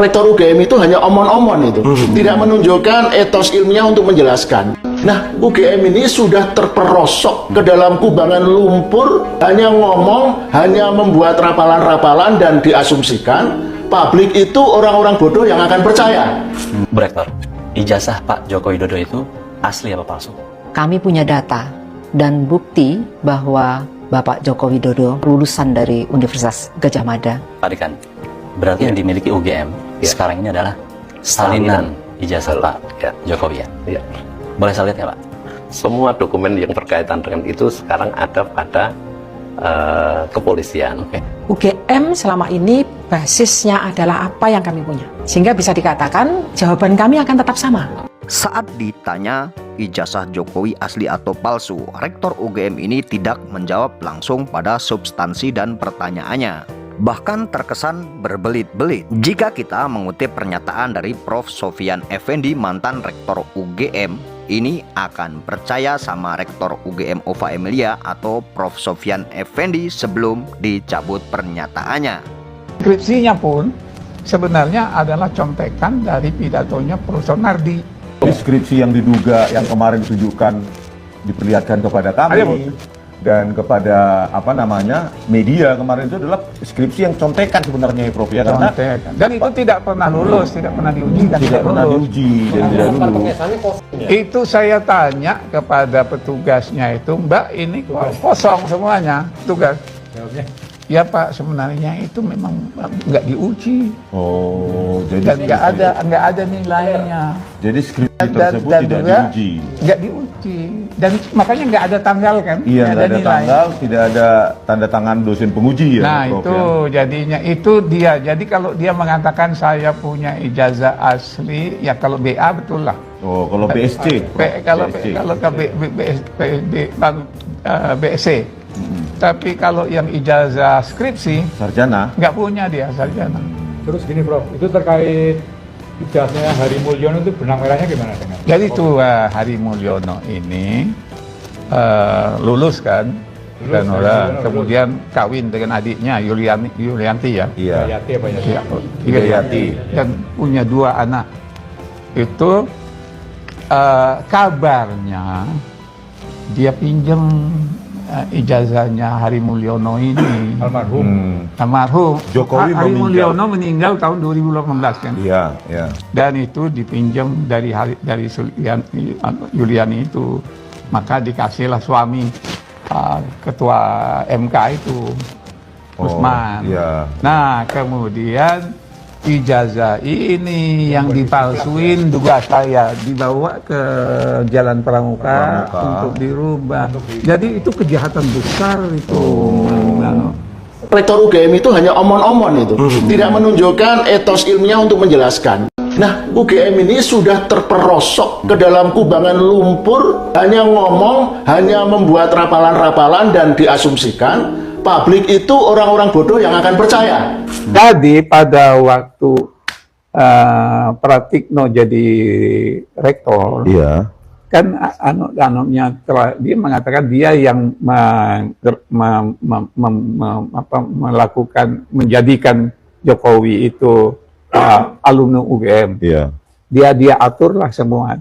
Rektor UGM itu hanya omon-omon itu, tidak menunjukkan etos ilmiah untuk menjelaskan. Nah, UGM ini sudah terperosok ke dalam kubangan lumpur, hanya ngomong, hanya membuat rapalan-rapalan dan diasumsikan publik itu orang-orang bodoh yang akan percaya. Bu Rektor, ijazah Pak Joko Widodo itu asli apa palsu? Kami punya data dan bukti bahwa Bapak Joko Widodo lulusan dari Universitas Gadjah Mada. Pak Dekan, berarti yang dimiliki UGM sekarang ini adalah salinan ijazah Pak Jokowi ya? Boleh saya lihat ya Pak? Semua dokumen yang berkaitan dengan itu sekarang ada pada kepolisian. UGM selama ini basisnya adalah apa yang kami punya, sehingga bisa dikatakan jawaban kami akan tetap sama. Saat ditanya ijazah Jokowi asli atau palsu, Rektor UGM ini tidak menjawab langsung pada substansi dan pertanyaannya. Bahkan terkesan berbelit-belit. Jika kita mengutip pernyataan dari Prof. Sofyan Effendi, mantan Rektor UGM, ini akan percaya sama Rektor UGM Ova Emilia atau Prof. Sofyan Effendi sebelum dicabut pernyataannya. Skripsinya pun sebenarnya adalah contekan dari pidatonya Profesor Nardi. Skripsi yang diduga yang kemarin ditunjukkan diperlihatkan kepada kami dan kepada media kemarin itu adalah skripsi yang contekan sebenarnya ya Prof ya, karena dan itu tidak pernah lulus, tidak pernah diuji dan tidak pernah diuji dan tidak lulus. Itu saya tanya kepada petugasnya itu, Mbak ini kosong semuanya tugas. Ya Pak, sebenarnya itu memang nggak diuji. Oh, jadi dan nggak ada nilainya. Jadi skripsi tersebut tidak diuji. Nggak diuji. Dan makanya nggak ada tanggal kan? Iya, nggak ada tanggal, tidak ada tanda tangan dosen penguji ya. Nah Prof, itu jadinya itu dia. Jadi kalau dia mengatakan saya punya ijazah asli, ya kalau BA betul lah. Oh, kalau BSc. Kalau BSc. Tapi kalau yang ijazah skripsi, sarjana, nggak punya dia sarjana. Terus gini Prof, itu terkait ijazahnya Hari Mulyono itu benang merahnya gimana dengan? Jadi itu Hari Mulyono ini lulus kan, dan kemudian kawin dengan adiknya Yulianti ya. Iya. Yati apa ya? Yati. Dan punya 2 anak. Itu kabarnya dia pinjam ijazahnya Hari Mulyono ini. Almarhum Jokowi Hari Mulyono meninggal tahun 2018 kan. Iya, iya. Dan itu dipinjam dari Yuliani itu. Maka dikasihlah suami ketua MK itu, Usman. Iya. Nah, kemudian ijazah ini yang dipalsuin duga saya dibawa ke Jalan Pramuka untuk dirubah. Jadi itu kejahatan besar itu. Rektor UGM itu hanya omon-omon itu, tidak menunjukkan etos ilmiah untuk menjelaskan. Nah, UGM ini sudah terperosok ke dalam kubangan lumpur, hanya ngomong, hanya membuat rapalan-rapalan dan diasumsikan publik itu orang-orang bodoh yang akan percaya. Jadi pada waktu Pratikno jadi rektor, iya, kan dia mengatakan dia yang menjadikan Jokowi itu alumni UGM. Iya. Dia aturlah semua.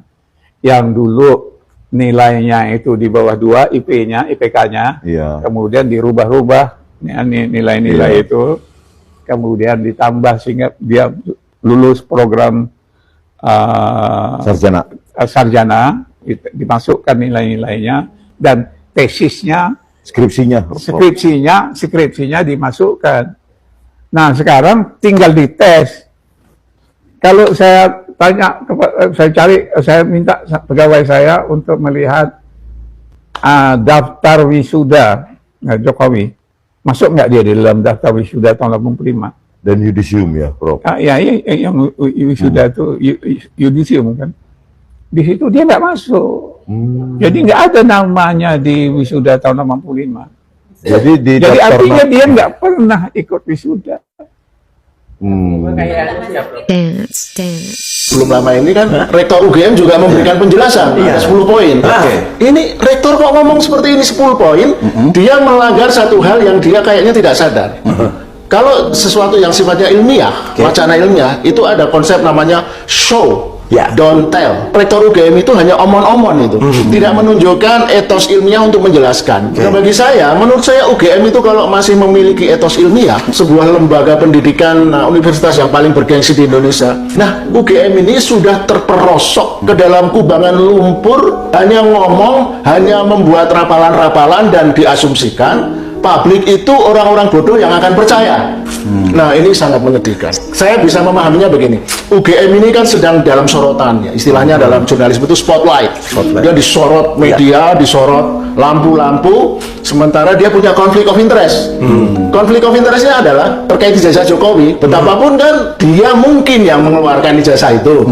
Yang dulu nilainya itu di bawah 2 IP-nya, IPK-nya, iya, kemudian dirubah-rubah nilai-nilai itu, kemudian ditambah sehingga dia lulus program sarjana, dimasukkan nilai-nilainya, dan tesisnya, skripsinya dimasukkan. Nah sekarang tinggal dites. Kalau saya tanya, saya minta pegawai saya untuk melihat daftar wisuda Jokowi, masuk nggak dia di dalam daftar wisuda tahun 85? Dan yudisium ya, Prof? Ya, yang wisuda itu yudisium kan. Di situ dia nggak masuk. Jadi nggak ada namanya di wisuda tahun 85. Jadi artinya dia nggak pernah ikut wisuda. Belum lama ini kan Rektor UGM juga memberikan penjelasan 10 poin. Ini Rektor kok ngomong seperti ini 10 poin, dia melanggar satu hal yang dia kayaknya tidak sadar. Kalau sesuatu yang sifatnya ilmiah, wacana ilmiah, itu ada konsep namanya show, don't tell. Rektor UGM itu hanya omon-omon itu, tidak menunjukkan etos ilmiah untuk menjelaskan. Nah, bagi saya, menurut saya UGM itu kalau masih memiliki etos ilmiah, sebuah lembaga pendidikan universitas yang paling bergengsi di Indonesia. Nah, UGM ini sudah terperosok ke dalam kubangan lumpur, hanya ngomong, hanya membuat rapalan-rapalan dan diasumsikan publik itu orang-orang bodoh yang akan percaya. Nah, ini sangat menyedihkan. Saya bisa memahaminya begini. UGM ini kan sedang dalam sorotan, ya. Istilahnya dalam jurnalisme itu spotlight. Dia disorot media, disorot lampu-lampu, sementara dia punya konflik of interest. Konflik of interestnya adalah terkait ijazah Jokowi. Betapapun kan dia mungkin yang mengeluarkan ijazah itu.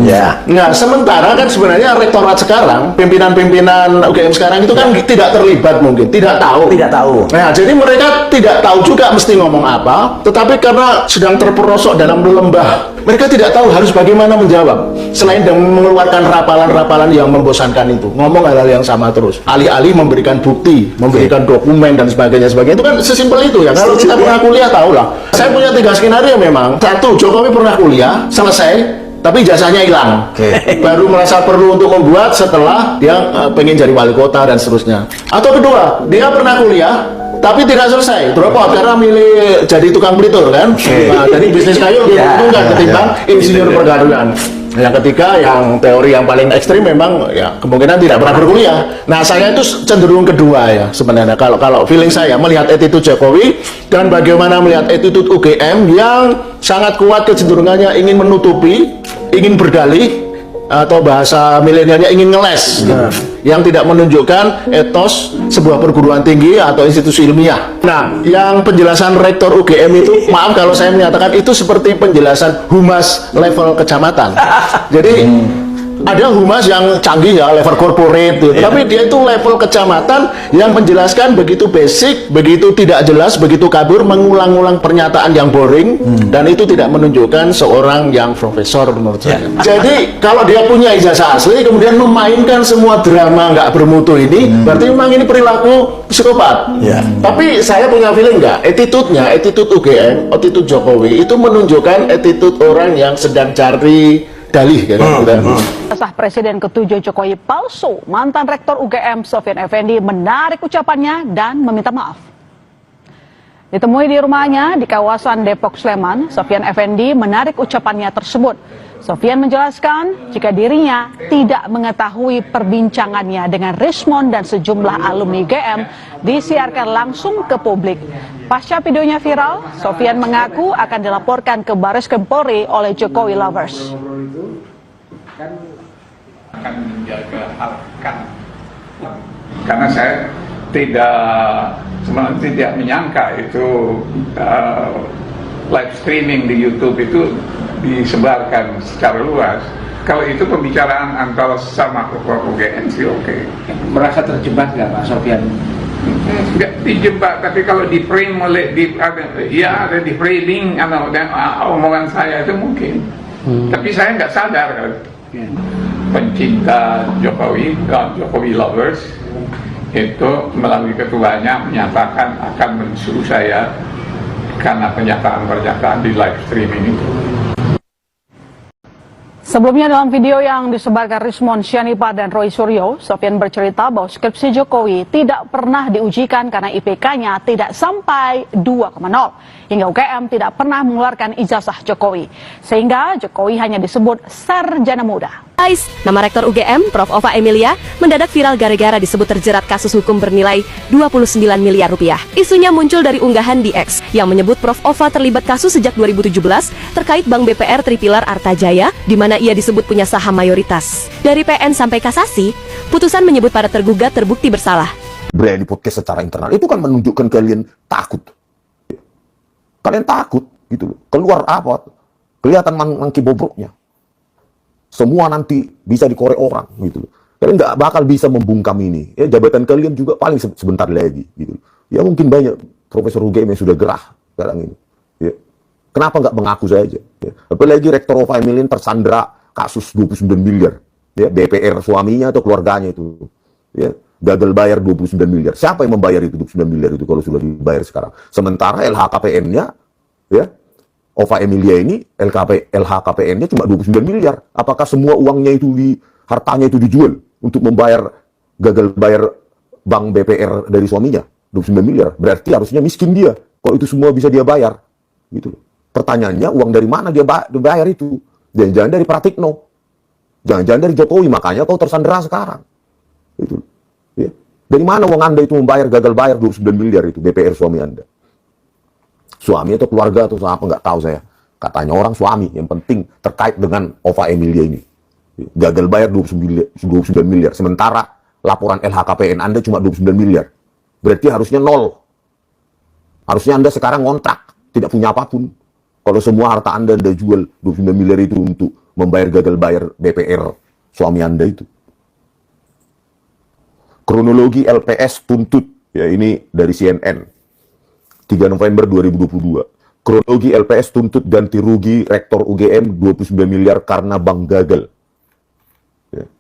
Nah, sementara kan sebenarnya rektorat sekarang, pimpinan-pimpinan UGM sekarang itu kan tidak terlibat mungkin, tidak tahu. Nah, jadi mereka tidak tahu juga mesti ngomong apa, tetapi karena sedang terperosok dalam lembah, mereka tidak tahu harus bagaimana menjawab. Selain dengan mengeluarkan rapalan-rapalan yang membosankan itu, ngomong hal-hal yang sama terus. Alih-alih memberikan bukti, memberikan dokumen dan sebagainya, itu kan sesimpel itu ya. Kalau kita pernah kuliah tahu lah. Saya punya 3 skenario memang. 1, Jokowi pernah kuliah, selesai, tapi jasanya hilang. Baru merasa perlu untuk membuat setelah dia pengen jadi wali kota dan seterusnya. Atau kedua, dia pernah kuliah tapi tidak selesai, drop out karena milih jadi tukang pelitur kan. Nah, jadi bisnis kayu lebih menguntungkan ketimbang insinyur pergaduhan. Yang ketiga, yang teori yang paling ekstrim memang ya kemungkinan tidak pernah berkuliah. Nah, saya itu cenderung kedua ya sebenarnya. Kalau feeling saya melihat attitude Jokowi dan bagaimana melihat attitude UGM yang sangat kuat kecenderungannya ingin menutupi, ingin berdalih, atau bahasa milenialnya ingin ngeles gitu. Yang tidak menunjukkan etos sebuah perguruan tinggi atau institusi ilmiah. Nah, yang penjelasan rektor UGM itu, maaf kalau saya menyatakan itu seperti penjelasan humas level kecamatan. Jadi ada humas yang canggih ya, level corporate gitu. Tapi dia itu level kecamatan yang menjelaskan begitu basic, begitu tidak jelas, begitu kabur, mengulang-ulang pernyataan yang boring, dan itu tidak menunjukkan seorang yang profesor menurut saya. Jadi kalau dia punya ijazah asli kemudian memainkan semua drama nggak bermutu ini, berarti memang ini perilaku psikopat. Tapi saya punya feeling nggak, attitude-nya, attitude UGM, attitude Jokowi itu menunjukkan attitude orang yang sedang cari dalih kan. Sah Presiden ke-7 Jokowi palsu, mantan Rektor UGM Sofyan Effendi menarik ucapannya dan meminta maaf. Ditemui di rumahnya di kawasan Depok Sleman, Sofyan Effendi menarik ucapannya tersebut. Sofyan menjelaskan jika dirinya tidak mengetahui perbincangannya dengan Rismond dan sejumlah alumni UGM disiarkan langsung ke publik. Pasca videonya viral, Sofyan mengaku akan dilaporkan ke Bareskrim Polri oleh Jokowi Lovers. Akan menjaga harkat, karena saya sebenarnya tidak menyangka itu live streaming di YouTube itu disebarkan secara luas. Kalau itu pembicaraan antara sama UGM sih oke. Merasa terjebak nggak Pak Sofyan? Nggak dijebak, tapi kalau di frame oleh ada di framing omongan saya itu mungkin. Tapi saya nggak sadar kan. Pencinta Jokowi, Jokowi Lovers itu melalui ketuanya menyatakan akan mensuruh saya karena pernyataan-pernyataan di live streaming itu. Sebelumnya dalam video yang disebarkan Rismond Syanipa dan Roy Suryo, Sofyan bercerita bahwa skripsi Jokowi tidak pernah diujikan karena IPK-nya tidak sampai 2,0. Hingga UGM tidak pernah mengeluarkan ijazah Jokowi. Sehingga Jokowi hanya disebut sarjana muda. Guys, nama Rektor UGM, Prof. Ova Emilia, mendadak viral gara-gara disebut terjerat kasus hukum bernilai 29 miliar rupiah. Isunya muncul dari unggahan di X yang menyebut Prof. Ova terlibat kasus sejak 2017 terkait Bank BPR Tripilar Artajaya, di mana ia disebut punya saham mayoritas. Dari PN sampai kasasi, putusan menyebut para tergugat terbukti bersalah. Berani podcast secara internal itu kan menunjukkan kalian takut. Kalian takut gitu loh. Keluar apa? Kelihatan mangki bobroknya. Semua nanti bisa dikorek orang gitu. Kalian nggak bakal bisa membungkam ini. Ya, jabatan kalian juga paling sebentar lagi gitu. Ya mungkin banyak profesor UGM yang sudah gerah sekarang ini. Ya. Kenapa nggak mengaku saja? Ya. Apalagi Rektor Ova Emilien tersandra kasus 29 miliar. Ya, BPR suaminya atau keluarganya itu. Ya, gagal bayar 29 miliar. Siapa yang membayar itu 29 miliar itu kalau sudah dibayar sekarang? Sementara LHKPN-nya ya. Ova Emilia ini LHKPN-nya cuma 29 miliar. Apakah semua uangnya itu hartanya itu dijual untuk membayar gagal bayar bank BPR dari suaminya? 29 miliar. Berarti harusnya miskin dia. Kalau itu semua bisa dia bayar. Gitu. Pertanyaannya, uang dari mana dia bayar itu? Jangan-jangan dari Pratikno. Jangan-jangan dari Jokowi. Makanya kau tersandera sekarang. Itu. Ya. Dari mana uang Anda itu membayar gagal bayar 29 miliar itu BPR suami Anda? Suami atau keluarga atau apa, nggak tahu saya. Katanya orang suami, yang penting terkait dengan Ova Emilia ini. Gagal bayar 29 miliar. Sementara laporan LHKPN Anda cuma 29 miliar. Berarti harusnya nol. Harusnya Anda sekarang ngontrak, tidak punya apapun. Kalau semua harta Anda jual 29 miliar itu untuk membayar gagal bayar BPR suami Anda itu. Kronologi LPS tuntut, ya ini dari CNN. 3 November 2022. Kronologi LPS tuntut ganti rugi Rektor UGM 29 miliar karena bank gagal. Ya.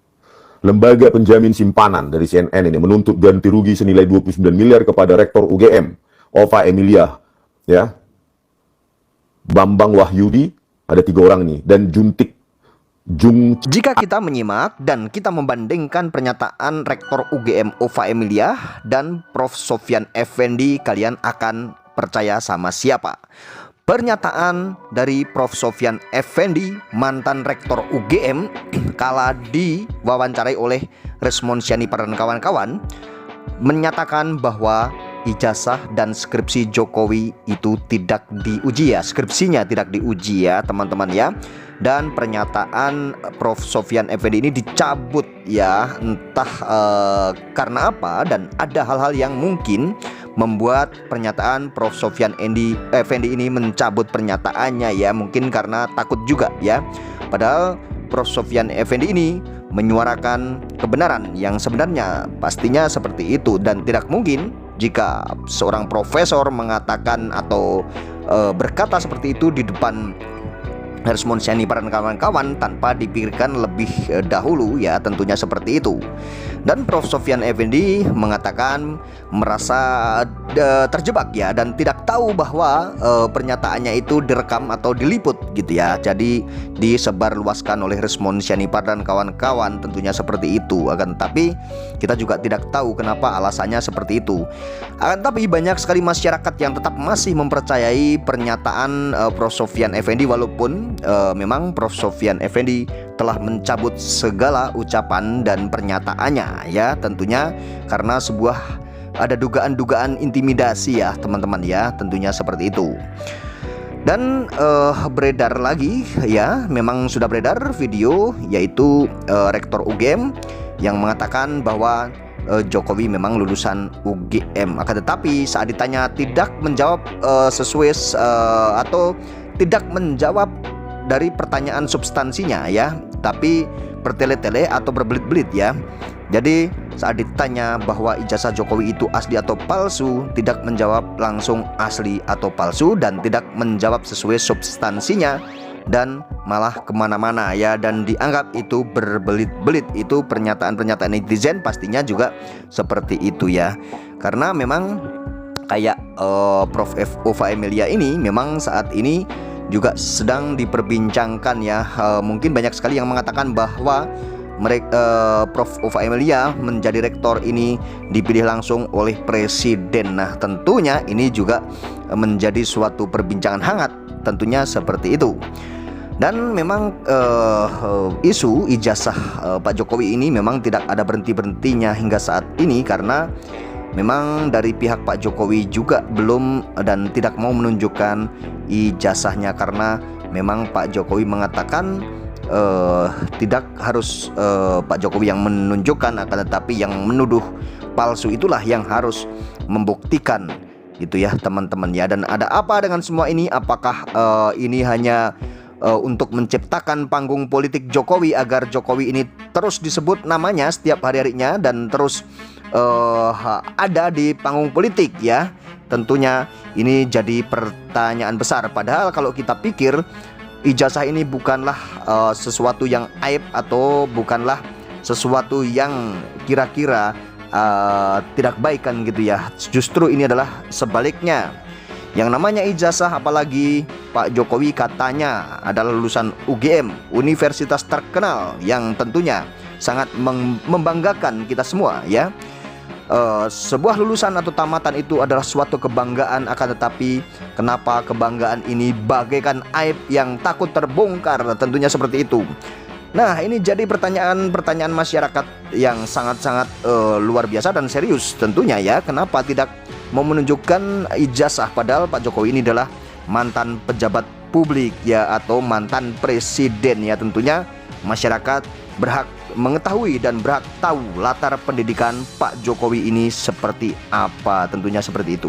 Lembaga penjamin simpanan dari CNN ini menuntut ganti rugi senilai 29 miliar kepada Rektor UGM, Ova Emilia, ya. Bambang Wahyudi, ada 3 orang nih, dan Jika kita menyimak dan kita membandingkan pernyataan Rektor UGM Ova Emilia dan Prof. Sofyan Effendi, kalian akan percaya sama siapa? Pernyataan dari Prof. Sofyan Effendi, mantan Rektor UGM, kala diwawancarai oleh Resmonsyani dan kawan-kawan, menyatakan bahwa ijazah dan skripsi Jokowi itu tidak diuji ya, skripsinya tidak diuji ya teman-teman ya. Dan pernyataan Prof. Sofyan Effendi ini dicabut ya, entah karena apa, dan ada hal-hal yang mungkin membuat pernyataan Prof. Sofyan Effendi ini mencabut pernyataannya ya, mungkin karena takut juga ya. Padahal Prof. Sofyan Effendi ini menyuarakan kebenaran yang sebenarnya pastinya seperti itu, dan tidak mungkin jika seorang profesor mengatakan atau berkata seperti itu di depan Resmonsyani dan kawan-kawan tanpa dipikirkan lebih dahulu ya, tentunya seperti itu. Dan Prof. Sofyan Effendi mengatakan merasa terjebak ya, dan tidak tahu bahwa pernyataannya itu direkam atau diliput gitu ya. Jadi disebarluaskan oleh Resmonsyani dan kawan-kawan, tentunya seperti itu. Akan tetapi kita juga tidak tahu kenapa alasannya seperti itu. Akan tetapi banyak sekali masyarakat yang tetap masih mempercayai pernyataan Prof. Sofyan Effendi, walaupun memang Prof. Sofyan Effendi telah mencabut segala ucapan dan pernyataannya ya, tentunya karena ada dugaan-dugaan intimidasi ya teman-teman ya, tentunya seperti itu. Dan beredar lagi ya, memang sudah beredar video yaitu Rektor UGM yang mengatakan bahwa Jokowi memang lulusan UGM, akan tetapi saat ditanya tidak menjawab sesuai atau tidak menjawab dari pertanyaan substansinya ya, tapi bertele-tele atau berbelit-belit ya. Jadi saat ditanya bahwa ijazah Jokowi itu asli atau palsu, tidak menjawab langsung asli atau palsu, dan tidak menjawab sesuai substansinya, dan malah kemana-mana ya, dan dianggap itu berbelit-belit. Itu pernyataan-pernyataan netizen pastinya juga seperti itu ya, karena memang kayak Prof. Ova Emilia ini memang saat ini juga sedang diperbincangkan ya. Mungkin banyak sekali yang mengatakan bahwa Prof. Ova Emilia menjadi rektor ini dipilih langsung oleh presiden. Nah tentunya ini juga menjadi suatu perbincangan hangat, tentunya seperti itu. Dan memang isu ijazah Pak Jokowi ini memang tidak ada berhenti-berhentinya hingga saat ini, karena memang dari pihak Pak Jokowi juga belum dan tidak mau menunjukkan ijazahnya, karena memang Pak Jokowi mengatakan tidak harus Pak Jokowi yang menunjukkan, akan tetapi yang menuduh palsu itulah yang harus membuktikan gitu ya teman-teman ya. Dan ada apa dengan semua ini? Apakah ini hanya untuk menciptakan panggung politik Jokowi agar Jokowi ini terus disebut namanya setiap hari-harinya dan terus ada di panggung politik ya? Tentunya ini jadi pertanyaan besar. Padahal kalau kita pikir, ijazah ini bukanlah sesuatu yang aib atau bukanlah sesuatu yang kira-kira tidak baik kan gitu ya. Justru ini adalah sebaliknya. Yang namanya ijazah, apalagi Pak Jokowi katanya adalah lulusan UGM, universitas terkenal yang tentunya sangat membanggakan kita semua ya. Sebuah lulusan atau tamatan itu adalah suatu kebanggaan, akan tetapi kenapa kebanggaan ini bagaikan aib yang takut terbongkar, tentunya seperti itu. Nah, ini jadi pertanyaan masyarakat yang sangat-sangat luar biasa dan serius tentunya ya. Kenapa tidak mau menunjukkan ijazah, padahal Pak Jokowi ini adalah mantan pejabat publik ya, atau mantan presiden ya. Tentunya masyarakat berhak mengetahui dan berhak tahu latar pendidikan Pak Jokowi ini seperti apa, tentunya seperti itu.